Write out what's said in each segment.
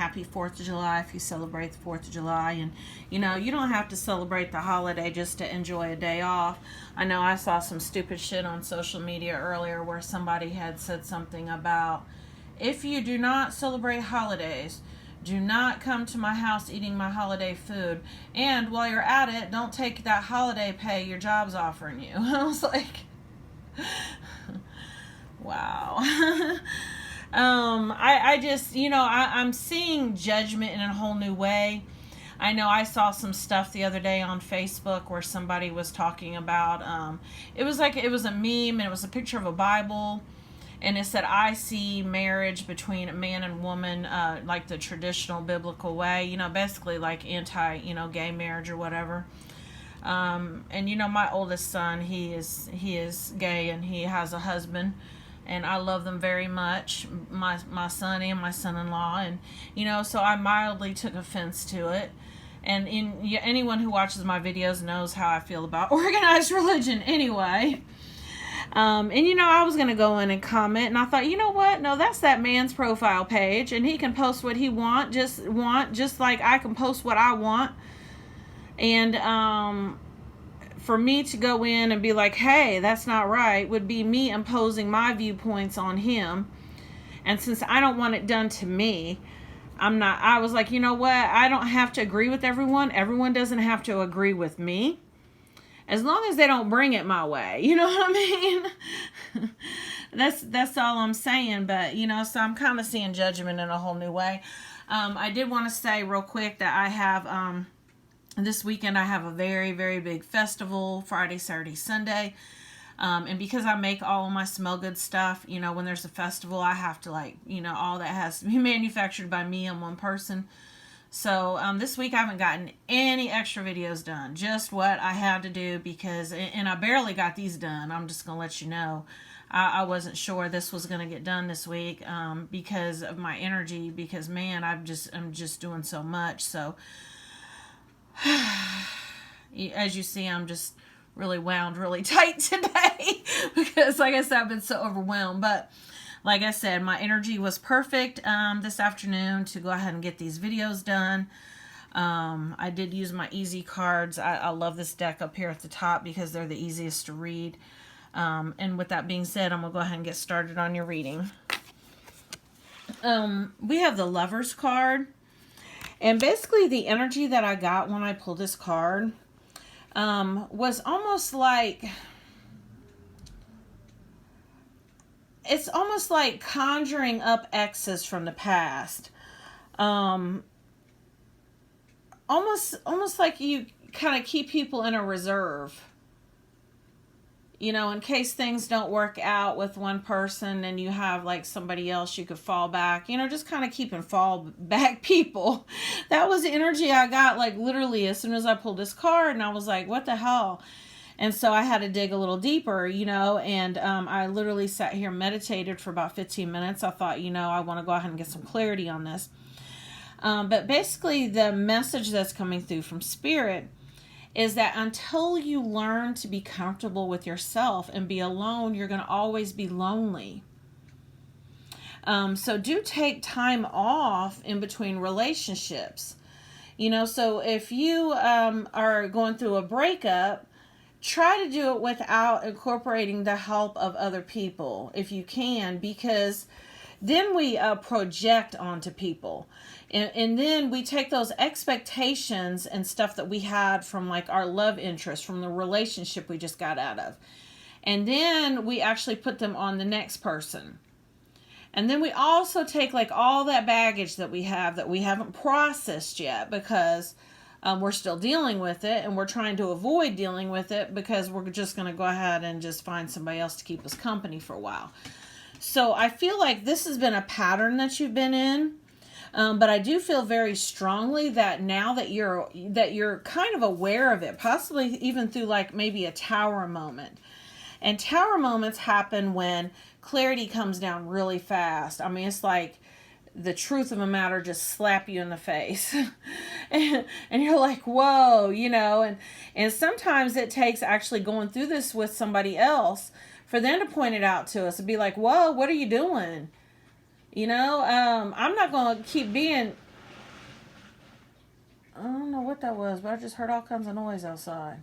happy 4th of July if you celebrate the 4th of July. And, you know, you don't have to celebrate the holiday just to enjoy a day off. I know I saw some stupid shit on social media earlier where somebody had said something about, if you do not celebrate holidays, do not come to my house eating my holiday food. And while you're at it, don't take that holiday pay your job's offering you. I was like, wow. I just, you know, I'm seeing judgment in a whole new way. I know I saw some stuff the other day on Facebook where somebody was talking about, it was a meme, and it was a picture of a Bible. And it said, I see marriage between a man and woman like the traditional biblical way, you know, basically like anti, you know, gay marriage or whatever. And, you know, my oldest son, he is gay, and he has a husband, and I love them very much, my son and my son-in-law. And, you know, so I mildly took offense to it. And anyone who watches my videos knows how I feel about organized religion anyway. And, you know, I was going to go in and comment, and I thought, you know what? No, that's that man's profile page, and he can post what he wants, just like I can post what I want. And, for me to go in and be like, hey, that's not right, would be me imposing my viewpoints on him. And since I don't want it done to me, I was like, you know what? I don't have to agree with everyone. Everyone doesn't have to agree with me. As long as they don't bring it my way, you know what I mean? That's all I'm saying. But, you know, so I'm kind of seeing judgment in a whole new way. I did want to say real quick that I have, this weekend I have a very, very big festival, Friday, Saturday, Sunday. And because I make all of my smell good stuff, you know, when there's a festival, I have to, like, you know, all that has to be manufactured by me and one person. So this week I haven't gotten any extra videos done, just what I had to do, because, and I barely got these done. I'm just going to let you know. I wasn't sure this was going to get done this week because of my energy, because, man, I'm just doing so much. So as you see, I'm just really wound really tight today because, like I said, I've been so overwhelmed. But like I said, my energy was perfect this afternoon to go ahead and get these videos done. I did use my easy cards. I love this deck up here at the top because they're the easiest to read. And with that being said, I'm going to go ahead and get started on your reading. We have the Lover's card. And basically the energy that I got when I pulled this card was almost like... It's almost like conjuring up exes from the past. Almost like you kind of keep people in a reserve. You know, in case things don't work out with one person and you have like somebody else you could fall back. You know, just kind of keeping fall back people. That was the energy I got, like, literally as soon as I pulled this card, and I was like, what the hell? And so I had to dig a little deeper, you know, and I literally sat here and meditated for about 15 minutes. I thought, you know, I want to go ahead and get some clarity on this. But basically the message that's coming through from Spirit is that until you learn to be comfortable with yourself and be alone, you're going to always be lonely. So do take time off in between relationships. You know, so if you are going through a breakup, try to do it without incorporating the help of other people if you can, because then we project onto people. And then we take those expectations and stuff that we had from like our love interest, from the relationship we just got out of. And then we actually put them on the next person. And then we also take like all that baggage that we have that we haven't processed yet, because we're still dealing with it, and we're trying to avoid dealing with it because we're just going to go ahead and just find somebody else to keep us company for a while. So I feel like this has been a pattern that you've been in. But I do feel very strongly that now that you're kind of aware of it, possibly even through like maybe a tower moment. And tower moments happen when clarity comes down really fast. I mean, it's like the truth of a matter just slap you in the face. and you're like, whoa, you know, and sometimes it takes actually going through this with somebody else for them to point it out to us and be like, whoa, what are you doing? You know, I'm not going to keep being I don't know what that was, but I just heard all kinds of noise outside.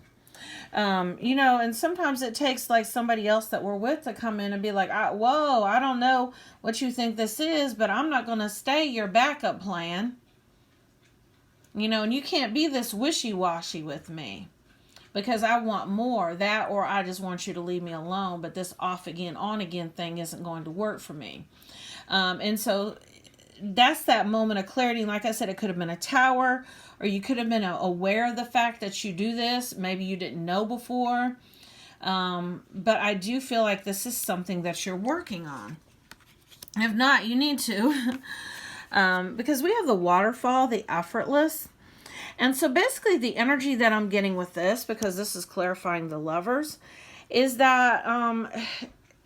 And sometimes it takes like somebody else that we're with to come in and be like, whoa, I don't know what you think this is, but I'm not going to stay your backup plan. And you can't be this wishy-washy with me because I want more. That, or I just want you to leave me alone, but this off again, on again thing isn't going to work for me. And so that's that moment of clarity. Like I said, it could have been a tower, or you could have been aware of the fact that you do this. Maybe you didn't know before. But I do feel like this is something that you're working on. If not, you need to. Because we have the waterfall, the effortless. And so basically the energy that I'm getting with this, because this is clarifying the lovers, is that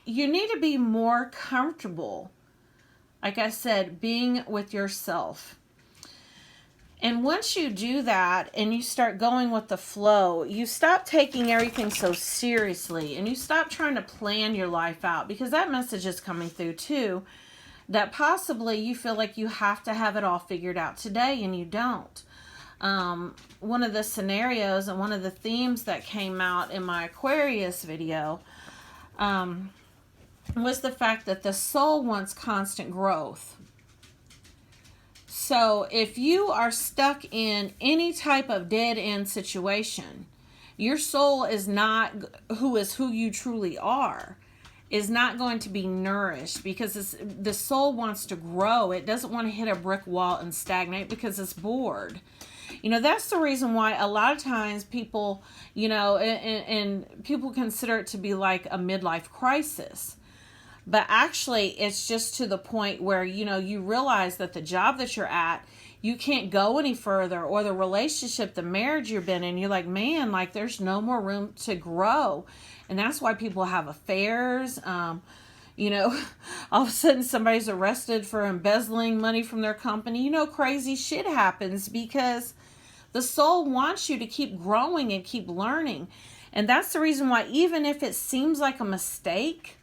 you need to be more comfortable, like I said, being with yourself. And once you do that and you start going with the flow, you stop taking everything so seriously and you stop trying to plan your life out, because that message is coming through too, that possibly you feel like you have to have it all figured out today and you don't. One of the scenarios and one of the themes that came out in my Aquarius video was the fact that the soul wants constant growth. So if you are stuck in any type of dead end situation, your soul is not who you truly are, is not going to be nourished, because the soul wants to grow. It doesn't want to hit a brick wall and stagnate because it's bored. That's the reason why a lot of times people, and people consider it to be like a midlife crisis. But actually, it's just to the point where, you realize that the job that you're at, you can't go any further, or the relationship, the marriage you've been in, you're like, man, like there's no more room to grow. And that's why people have affairs. All of a sudden somebody's arrested for embezzling money from their company. Crazy shit happens because the soul wants you to keep growing and keep learning. And that's the reason why, even if it seems like a mistake,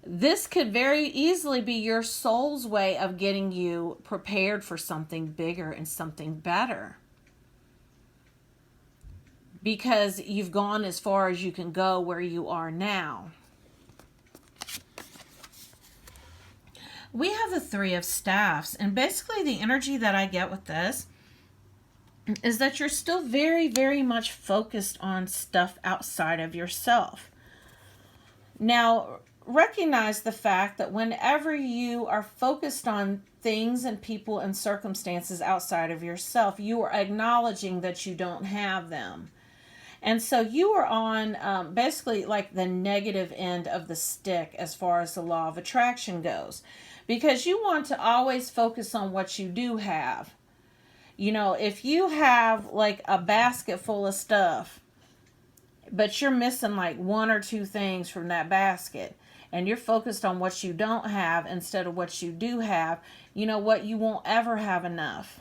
this could very easily be your soul's way of getting you prepared for something bigger and something better. Because you've gone as far as you can go where you are now. We have the Three of Staffs. And basically the energy that I get with this is that you're still very, very much focused on stuff outside of yourself. Now, recognize the fact that whenever you are focused on things and people and circumstances outside of yourself, you are acknowledging that you don't have them. And so you are on basically like the negative end of the stick as far as the law of attraction goes, because you want to always focus on what you do have. If you have like a basket full of stuff, but you're missing like one or two things from that basket, and you're focused on what you don't have instead of what you do have, you won't ever have enough.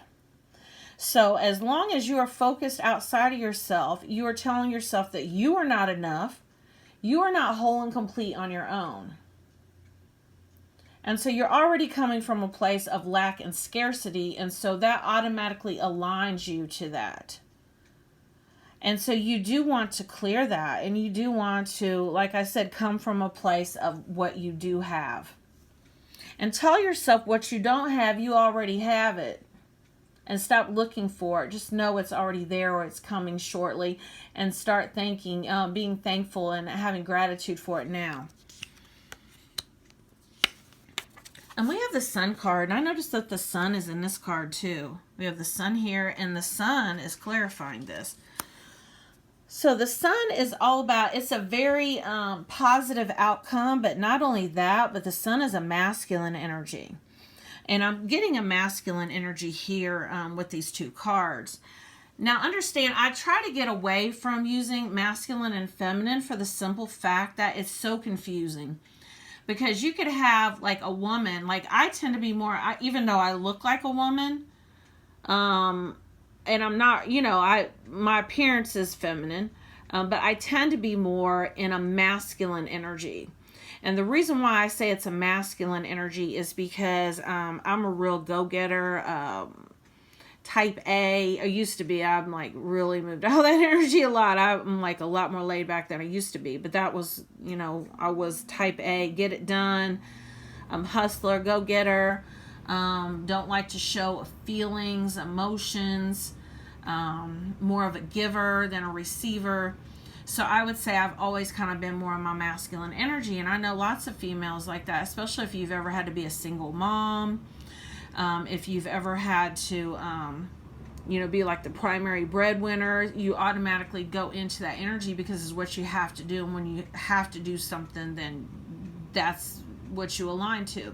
So as long as you are focused outside of yourself, you are telling yourself that you are not enough. You are not whole and complete on your own. And so you're already coming from a place of lack and scarcity, and so that automatically aligns you to that. And so you do want to clear that, and you do want to, like I said, come from a place of what you do have. And tell yourself what you don't have, you already have it. And stop looking for it. Just know it's already there, or it's coming shortly. And start thinking, being thankful and having gratitude for it now. And we have the Sun card. And I noticed that the Sun is in this card too. We have the Sun here, and the Sun is clarifying this. So the Sun is all about, it's a very positive outcome, but not only that, but the Sun is a masculine energy. And I'm getting a masculine energy here with these two cards. Now understand, I try to get away from using masculine and feminine for the simple fact that it's so confusing. Because you could have like a woman, like I tend to be more, even though I look like a woman, and I'm not, my appearance is feminine, but I tend to be more in a masculine energy. And the reason why I say it's a masculine energy is because I'm a real go-getter, type A. I used to be. I'm like really moved out of that energy a lot. I'm like a lot more laid back than I used to be. But that was, I was type A, get it done. Hustler, go getter. Don't like to show feelings, emotions. More of a giver than a receiver. So I would say I've always kind of been more in my masculine energy. And I know lots of females like that, especially if you've ever had to be a single mom. If you've ever had to, be like the primary breadwinner, you automatically go into that energy because it's what you have to do. And when you have to do something, then that's what you align to.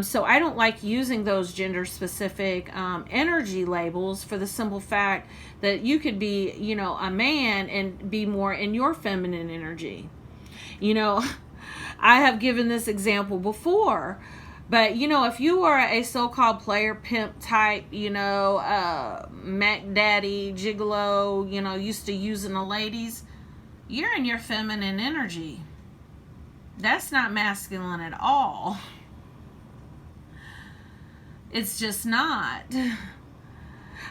So I don't like using those gender specific energy labels for the simple fact that you could be, a man and be more in your feminine energy. I have given this example before, but if you are a so-called player pimp type, Mac Daddy, gigolo, used to using the ladies, you're in your feminine energy. That's not masculine at all. It's just not.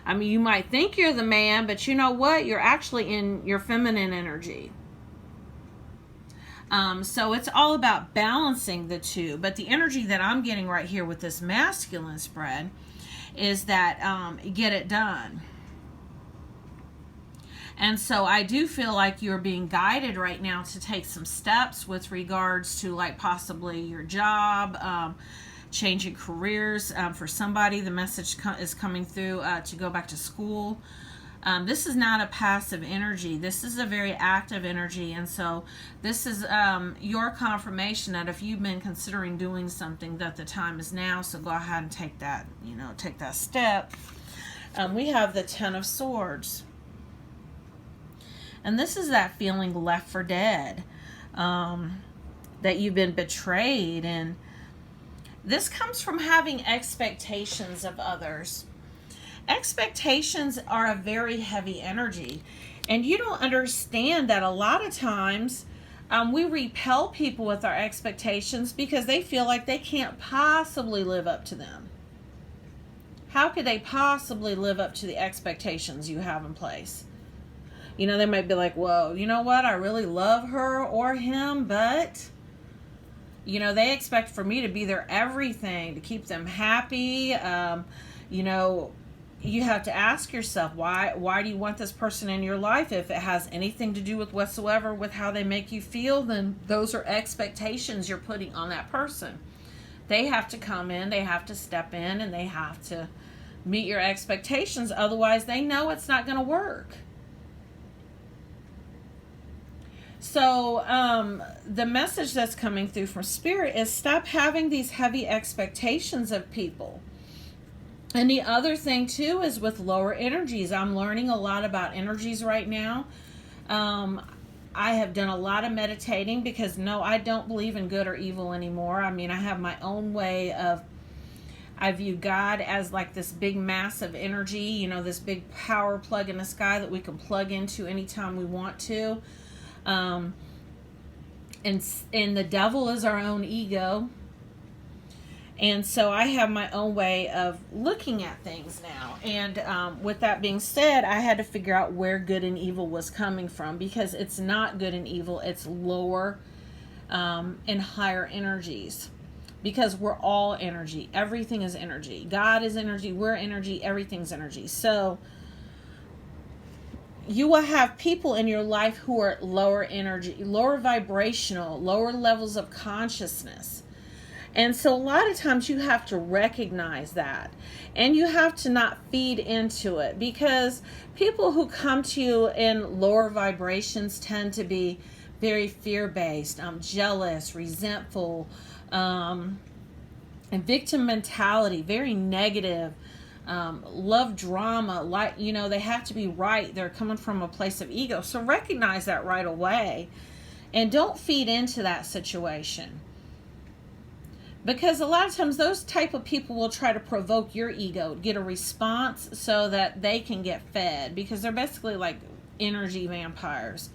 I mean, you might think you're the man, but you know what? You're actually in your feminine energy. So it's all about balancing the two. But the energy that I'm getting right here with this masculine spread is that get it done. And so I do feel like you're being guided right now to take some steps with regards to like possibly your job, changing careers. For somebody, the message is coming through to go back to school. This is not a passive energy. This is a very active energy. And so this is your confirmation that if you've been considering doing something, that the time is now. So go ahead and take that, take that step. We have the Ten of Swords. And this is that feeling left for dead, that you've been betrayed. And this comes from having expectations of others. Expectations are a very heavy energy. And you don't understand that a lot of times we repel people with our expectations because they feel like they can't possibly live up to them. How could they possibly live up to the expectations you have in place? They might be like, well, you know what? I really love her or him, but they expect for me to be their everything, to keep them happy. You have to ask yourself, why do you want this person in your life? If it has anything to do with whatsoever with how they make you feel, then those are expectations you're putting on that person. They have to come in, they have to step in, and they have to meet your expectations. Otherwise, they know it's not going to work. So the message that's coming through from Spirit is stop having these heavy expectations of people. And the other thing too is with lower energies. I'm learning a lot about energies right now. I have done a lot of meditating because no, I don't believe in good or evil anymore. I mean, I have my own way of, I view God as like this big and energy, this big power plug in the sky that we can plug into anytime we want to. And the devil is our own ego. And so I have my own way of looking at things now. And with that being said, I had to figure out where good and evil was coming from, because it's not good and evil. It's lower and higher energies, because we're all energy. Everything is energy. God is energy. We're energy. Everything's energy. So you will have people in your life who are lower energy, lower vibrational, lower levels of consciousness. And so a lot of times you have to recognize that, and you have to not feed into it, because people who come to you in lower vibrations tend to be very fear-based, jealous, resentful, and victim mentality, very negative. Love drama, like, they have to be right. They're coming from a place of ego. So recognize that right away, and don't feed into that situation, because a lot of times those type of people will try to provoke your ego, get a response so that they can get fed, because they're basically like energy vampires.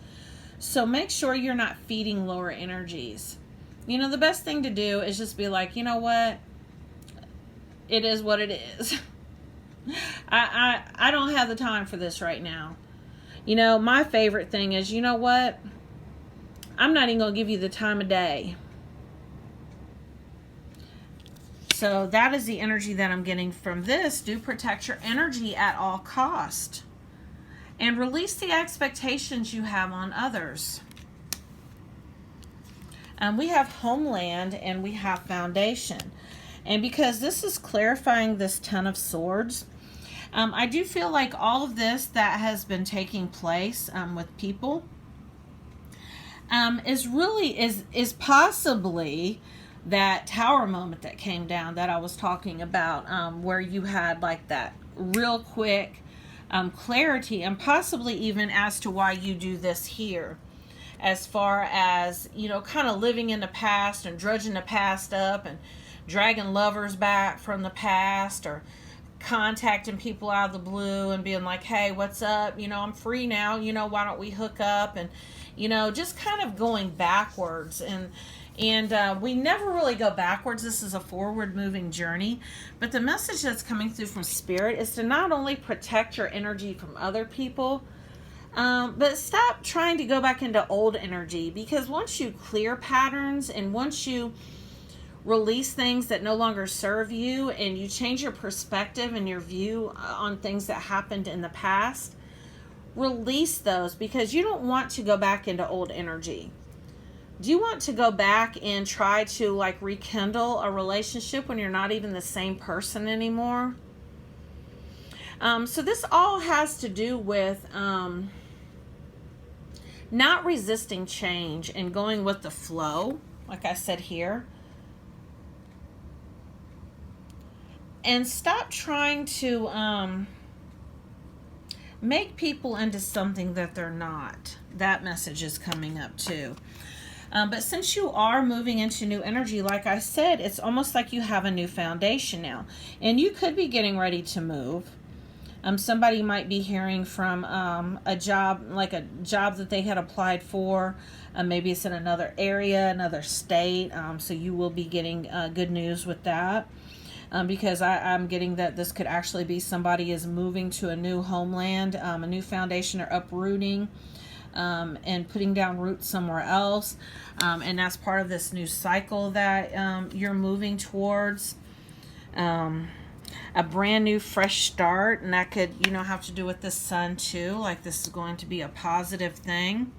So make sure you're not feeding lower energies. The best thing to do is just be like, you know what? It is what it is. I don't have the time for this right now. You know, my favorite thing is, you know what? I'm not even going to give you the time of day. So that is the energy that I'm getting from this. Do protect your energy at all cost. And release the expectations you have on others. We have homeland and we have foundation. And because this is clarifying this Ten of Swords, I do feel like all of this that has been taking place with people is possibly that tower moment that came down that I was talking about, where you had like that real quick clarity, and possibly even as to why you do this here, as far as, you know, kind of living in the past and drudging the past up and dragging lovers back from the past, or contacting people out of the blue and being like, hey, what's up, you know, I'm free now, you know, why don't we hook up, and, you know, just kind of going backwards. And we never really go backwards. This is a forward moving journey. But the message that's coming through from Spirit is to not only protect your energy from other people, but stop trying to go back into old energy. Because once you clear patterns and once you release things that no longer serve you, and you change your perspective and your view on things that happened in the past, release those, because you don't want to go back into old energy. Do you want to go back and try to like rekindle a relationship when you're not even the same person anymore? So this all has to do with not resisting change and going with the flow, like I said here. And stop trying to make people into something that they're not. That message is coming up too. But since you are moving into new energy, like I said, it's almost like you have a new foundation now. And you could be getting ready to move. Somebody might be hearing from a job, like a job that they had applied for. Maybe it's in another area, another state. So you will be getting good news with that. Because I'm getting that this could actually be somebody is moving to a new homeland, a new foundation, or uprooting. And putting down roots somewhere else. And that's part of this new cycle that you're moving towards. A brand new fresh start. And that could, you know, have to do with the sun too. Like this is going to be a positive thing.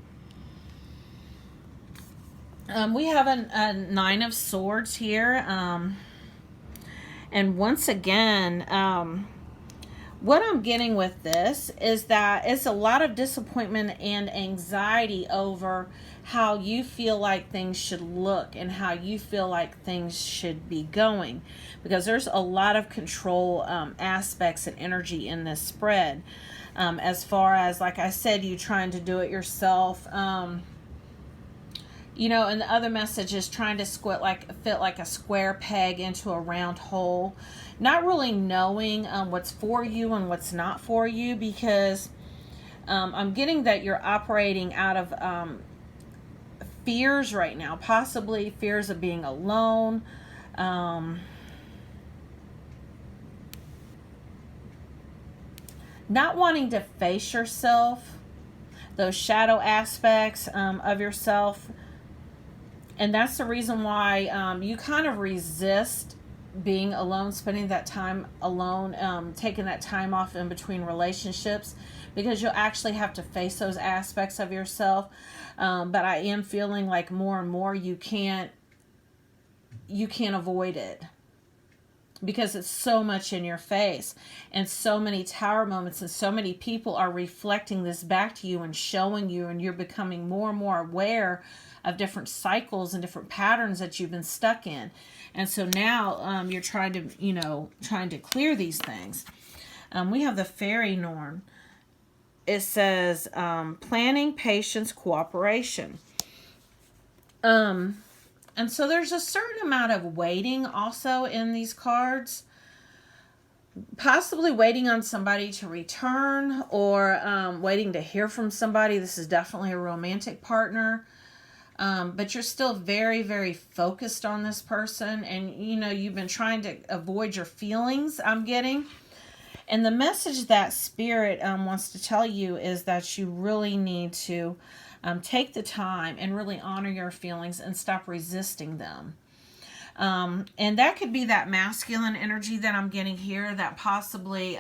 We have a Nine of Swords here. And once again, what I'm getting with this is that it's a lot of disappointment and anxiety over how you feel like things should look and how you feel like things should be going. Because there's a lot of control aspects and energy in this spread. As far as, like I said, you trying to do it yourself. You know, and the other message is trying to fit like a square peg into a round hole. Not really knowing what's for you and what's not for you, because I'm getting that you're operating out of fears right now. Possibly fears of being alone. Not wanting to face yourself. Those shadow aspects of yourself. And that's the reason why you kind of resist being alone, spending that time alone, taking that time off in between relationships, because you'll actually have to face those aspects of yourself. But I am feeling like more and more you can't avoid it, because it's so much in your face, and so many tower moments, and so many people are reflecting this back to you and showing you, and you're becoming more and more aware of different cycles and different patterns that you've been stuck in. And so now you're trying to clear these things. We have the fairy norm. It says planning, patience, cooperation. And so there's a certain amount of waiting also in these cards. Possibly waiting on somebody to return, or waiting to hear from somebody. This is definitely a romantic partner. But you're still very, very focused on this person. And, you know, you've been trying to avoid your feelings, I'm getting. And the message that Spirit wants to tell you is that you really need to take the time and really honor your feelings and stop resisting them. And that could be that masculine energy that I'm getting here, that possibly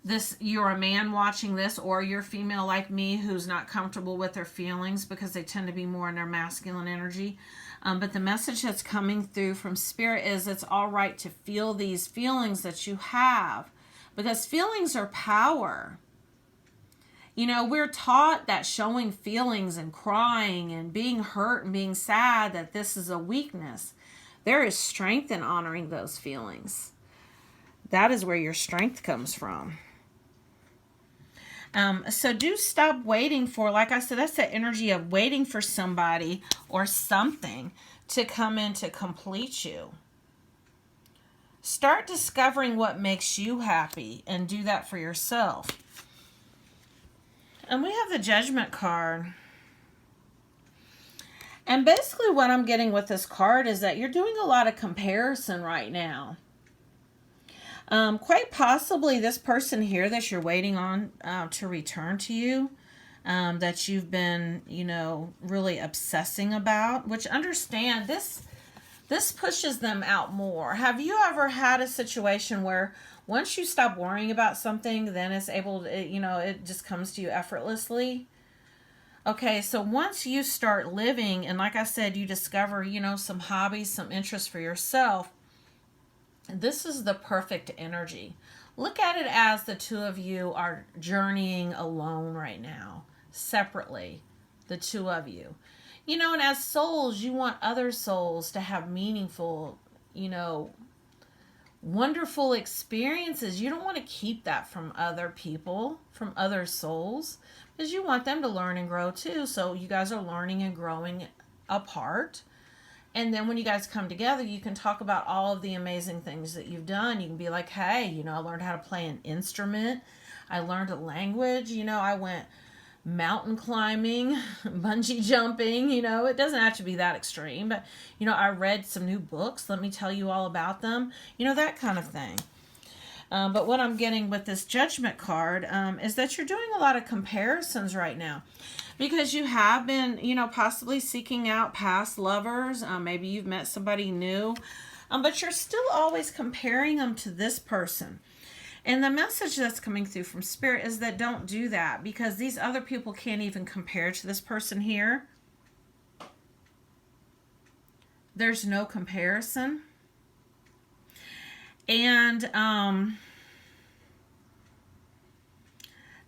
this, you're a man watching this, or you're female like me who's not comfortable with their feelings because they tend to be more in their masculine energy. But the message that's coming through from Spirit is it's all right to feel these feelings that you have, because feelings are power. You know, we're taught that showing feelings and crying and being hurt and being sad, that this is a weakness. There is strength in honoring those feelings. That is where your strength comes from. So do stop waiting for, like I said, that's the energy of waiting for somebody or something to come in to complete you. Start discovering what makes you happy and do that for yourself. And we have the Judgment card. And basically what I'm getting with this card is that you're doing a lot of comparison right now. Quite possibly this person here that you're waiting on to return to you, that you've been, you know, really obsessing about, which, understand, this pushes them out more. Have you ever had a situation where once you stop worrying about something, then it's able to, you know, it just comes to you effortlessly? Okay, so once you start living, and like I said, you discover, you know, some hobbies, some interests for yourself, this is the perfect energy. Look at it as the two of you are journeying alone right now, separately, the two of you. You know, and as souls, you want other souls to have meaningful, you know, wonderful experiences. You don't want to keep that from other people, from other souls, because you want them to learn and grow too. So you guys are learning and growing apart. And then when you guys come together, you can talk about all of the amazing things that you've done. You can be like, hey, you know, I learned how to play an instrument. I learned a language. You know, I went mountain climbing, bungee jumping. You know, it doesn't have to be that extreme. But, you know, I read some new books. Let me tell you all about them. You know, that kind of thing. But what I'm getting with this Judgment card is that you're doing a lot of comparisons right now. Because you have been, you know, possibly seeking out past lovers. Maybe you've met somebody new. But you're still always comparing them to this person. And the message that's coming through from Spirit is that don't do that. Because these other people can't even compare to this person here. There's no comparison. And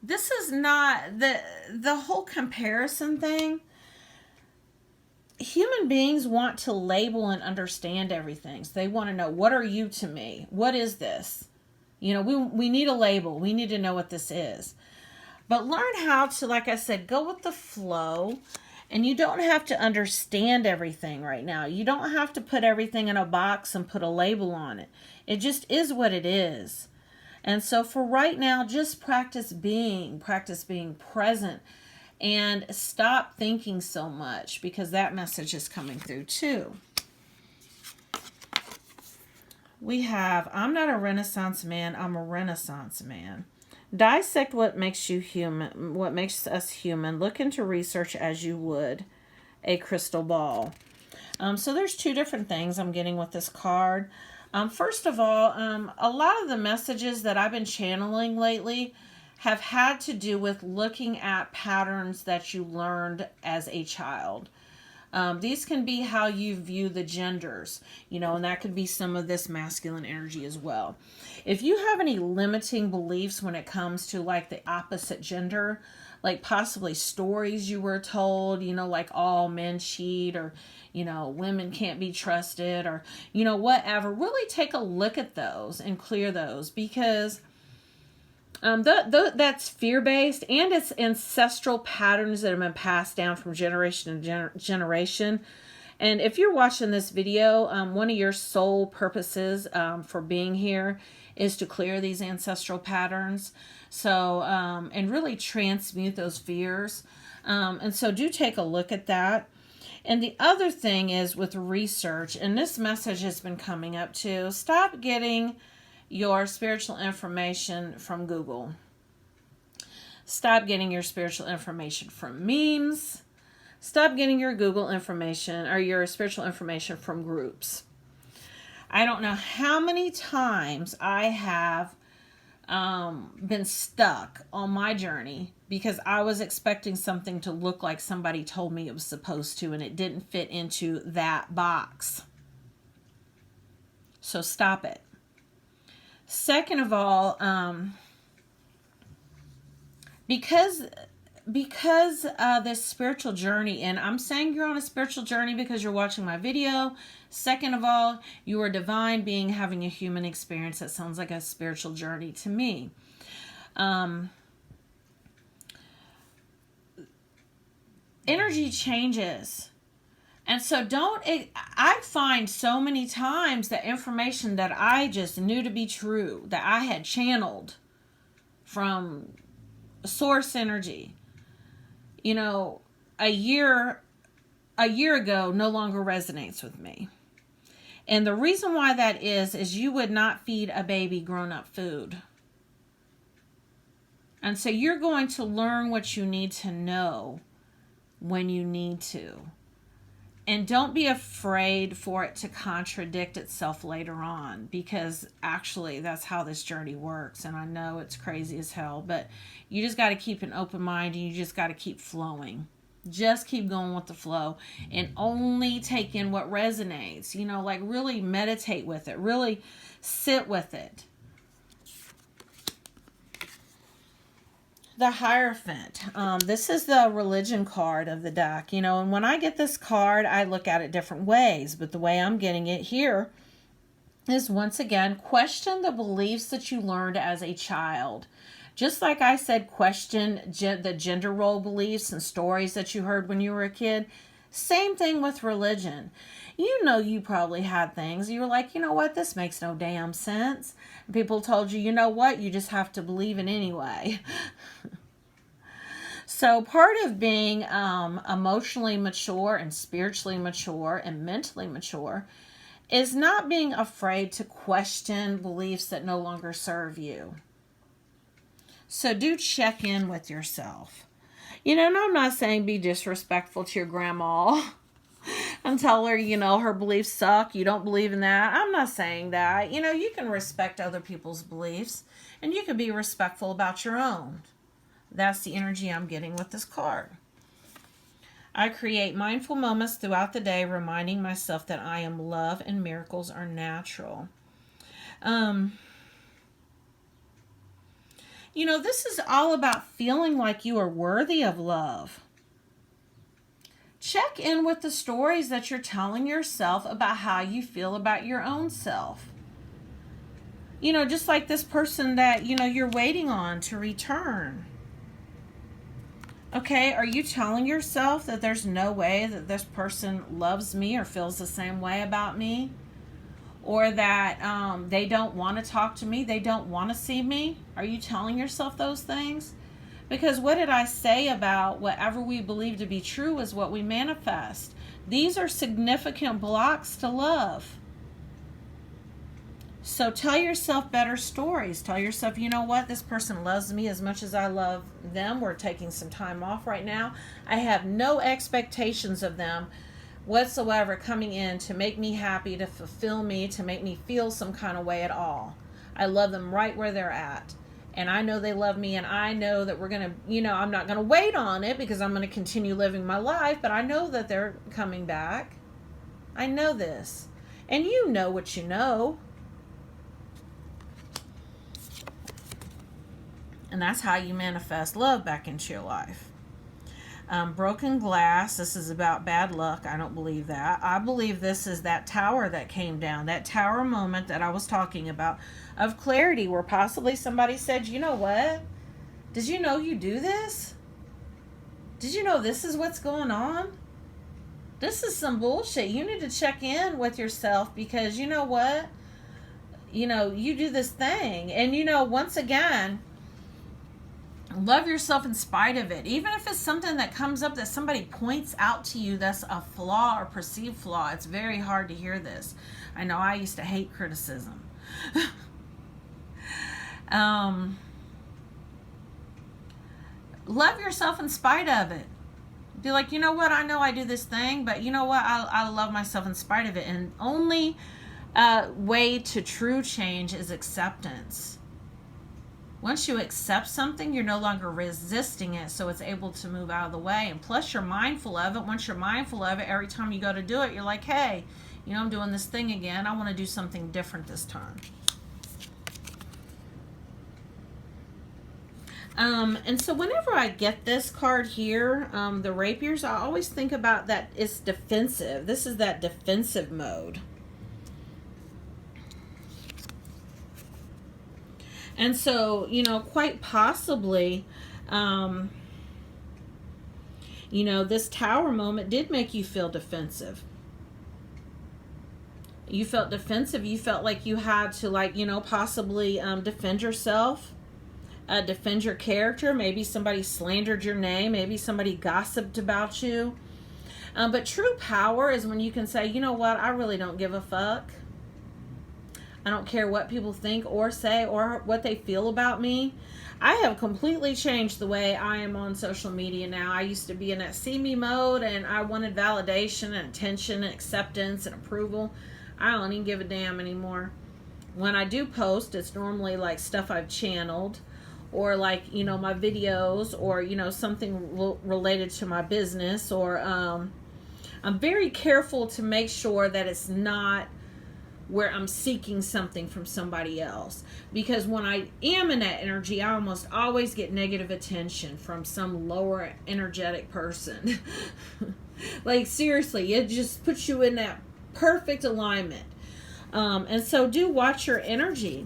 this is not the whole comparison thing. Human beings want to label and understand everything. So they want to know, what are you to me? What is this? You know, we need a label. We need to know what this is. But learn how to, like I said, go with the flow. And you don't have to understand everything right now. You don't have to put everything in a box and put a label on it. It just is what it is. And so for right now, just practice being present, and stop thinking so much, because that message is coming through too. We have, I'm not a Renaissance man, I'm a Renaissance man. Dissect what makes you human, what makes us human. Look into research as you would a crystal ball. So there's two different things I'm getting with this card. First of all, a lot of the messages that I've been channeling lately have had to do with looking at patterns that you learned as a child. These can be how you view the genders, you know, and that could be some of this masculine energy as well. If you have any limiting beliefs when it comes to like the opposite gender, like possibly stories you were told, you know, like all men cheat, or, you know, women can't be trusted, or, you know, whatever, really take a look at those and clear those, because that's fear-based, and it's ancestral patterns that have been passed down from generation to generation. And if you're watching this video, one of your sole purposes for being here is to clear these ancestral patterns. So, and really transmute those fears. And so do take a look at that. And the other thing is with research, and this message has been coming up too, stop getting your spiritual information from Google. Stop getting your spiritual information from memes. Stop getting your Google information or your spiritual information from groups. I don't know how many times I have been stuck on my journey because I was expecting something to look like somebody told me it was supposed to, and it didn't fit into that box. So stop it. Second of all, because this spiritual journey, and I'm saying you're on a spiritual journey because you're watching my video. Second of all, you are a divine being having a human experience. That sounds like a spiritual journey to me. Energy changes. And so I find so many times that information that I just knew to be true, that I had channeled from source energy, a year ago no longer resonates with me. And the reason why that is you would not feed a baby grown-up food. And so you're going to learn what you need to know when you need to. And don't be afraid for it to contradict itself later on, because actually that's how this journey works. And I know it's crazy as hell, but you just got to keep an open mind, and you just got to keep flowing. Just keep going with the flow and only take in what resonates. Like really meditate with it, really sit with it. The Hierophant. This is the religion card of the deck, and when I get this card, I look at it different ways, but the way I'm getting it here is, once again, question the beliefs that you learned as a child. Just like I said, question the gender role beliefs and stories that you heard when you were a kid. Same thing with religion. You probably had things. You were like, you know what? This makes no damn sense. And people told you, you know what? You just have to believe it anyway. So part of being emotionally mature and spiritually mature and mentally mature is not being afraid to question beliefs that no longer serve you. So do check in with yourself. And I'm not saying be disrespectful to your grandma and tell her, her beliefs suck. You don't believe in that. I'm not saying that. You can respect other people's beliefs, and you can be respectful about your own. That's the energy I'm getting with this card. I create mindful moments throughout the day, reminding myself that I am love and miracles are natural. This is all about feeling like you are worthy of love. Check in with the stories that you're telling yourself about how you feel about your own self. Just like this person that, you're waiting on to return. Okay, are you telling yourself that there's no way that this person loves me or feels the same way about me? Or that they don't want to talk to me, they don't want to see me? Are you telling yourself those things? Because what did I say about whatever we believe to be true is what we manifest? These are significant blocks to love. So tell yourself better stories. Tell yourself, you know what? This person loves me as much as I love them. We're taking some time off right now. I have no expectations of them whatsoever coming in to make me happy, to fulfill me, to make me feel some kind of way at all. I love them right where they're at. And I know they love me, and I know that we're going to, I'm not going to wait on it because I'm going to continue living my life, but I know that they're coming back. I know this. And you know what you know. And that's how you manifest love back into your life. Broken glass, this is about bad luck. I don't believe that. I believe this is that tower that came down, that tower moment that I was talking about of clarity, where possibly somebody said, you know what? Did you know you do this? Did you know this is what's going on? This is some bullshit. You need to check in with yourself, because you know what? You do this thing. And once again, love yourself in spite of it. Even if it's something that comes up that somebody points out to you that's a flaw or perceived flaw, it's very hard to hear this. I know I used to hate criticism. Love yourself in spite of it. Be like, you know what, I know I do this thing, but you know what, I love myself in spite of it. And only way to true change is acceptance. Once you accept something, you're no longer resisting it, so it's able to move out of the way. And plus, you're mindful of it. Once you're mindful of it, every time you go to do it, you're like, hey, you know, I'm doing this thing again. I want to do something different this time. And so whenever I get this card here, the rapiers, I always think about that it's defensive. This is that defensive mode. And so, you know, quite possibly, you know, this Tower moment did make you feel defensive. You felt defensive. You felt like you had to, like, you know, possibly defend yourself, defend your character. Maybe somebody slandered your name. Maybe somebody gossiped about you. But true power is when you can say, you know what, I really don't give a fuck. I don't care what people think or say or what they feel about me. I have completely changed the way I am on social media now. I used to be in that see me mode, and I wanted validation and attention and acceptance and approval. I don't even give a damn anymore. When I do post, it's normally like stuff I've channeled, or like, you know, my videos, or, you know, something related to my business, or I'm very careful to make sure that it's not where I'm seeking something from somebody else, because when I am in that energy, I almost always get negative attention from some lower energetic person. Like, seriously, it just puts you in that perfect alignment. And so do watch your energy.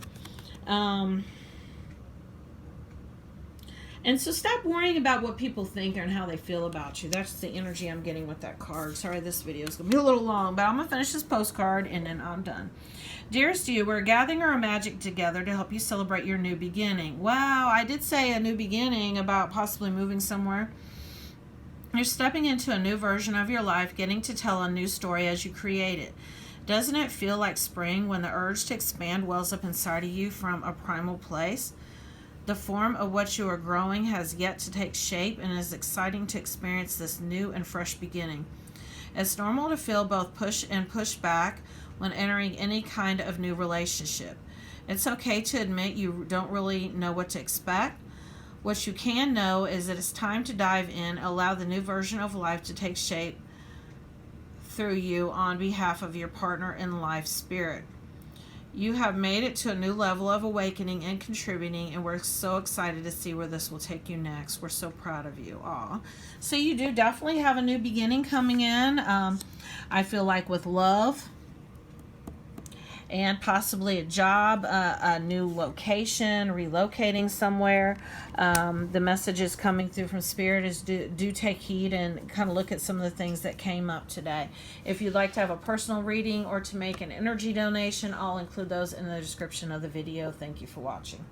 And so stop worrying about what people think and how they feel about you. That's the energy I'm getting with that card. Sorry, this video is going to be a little long, but I'm going to finish this postcard and then I'm done. Dearest you, we're gathering our magic together to help you celebrate your new beginning. Wow, I did say a new beginning about possibly moving somewhere. You're stepping into a new version of your life, getting to tell a new story as you create it. Doesn't it feel like spring when the urge to expand wells up inside of you from a primal place? The form of what you are growing has yet to take shape, and it is exciting to experience this new and fresh beginning. It's normal to feel both push and push back when entering any kind of new relationship. It's okay to admit you don't really know what to expect. What you can know is that it's time to dive in, allow the new version of life to take shape through you on behalf of your partner in life spirit. You have made it to a new level of awakening and contributing, and we're so excited to see where this will take you next. We're so proud of you. Aw. So you do definitely have a new beginning coming in. I feel like with love and possibly a job, a new location, relocating somewhere. The messages coming through from Spirit is do take heed and kind of look at some of the things that came up today. If you'd like to have a personal reading or to make an energy donation, I'll include those in the description of the video. Thank you for watching.